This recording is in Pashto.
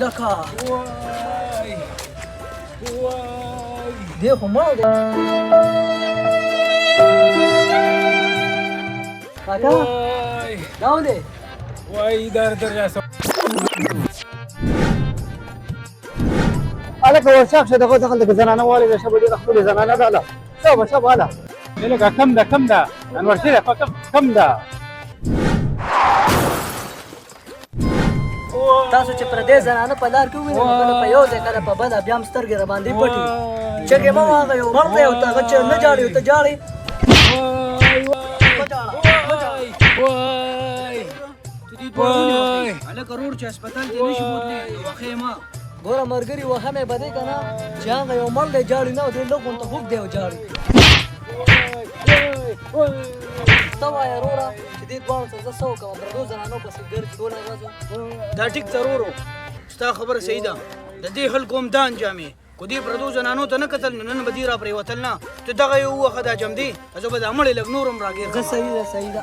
لکه وای وای دی خو مړ دی کاکا وای دا ولې وای در راسه هلکه ورشاق شه دغه دلته زنانه والې ده شبه ډېره ښکلې زنانه ده هله شابه هله لکه کم ده انور شریف کم ده تاسو چې پر دې زنانه په لار کې ووینئ نو کله په یو ځای کله په بله بیا هم سترګې راباندې پټې چغې مه وهه یو مړ دی او ته هغه چې نه جاړي او ته جاړې مه جاړه وای هلکه روډ چې هسپتال کې نه شي بوتلی وښې مه ګوره ملګري وهه مې به دی که نه چې هغه یو مړ دی جاړي نه او دې لږ غونته خوږ دی او جاړي ته وایه وروره چې دې دواړو ته زه څه وکړم پردو زنانو پسې ګرځي ټوله ورځ دا ټیک ته ورورو ستا خبره صحیح ده د دې خلکو هم دا انجامې خو دې پردو زنانو ته نه کتل نو نن به دې را پرېوتل نه ته دغه یو ووخه دا جم دی زه به دا مړې لږ نور هم راګیر صحیح ده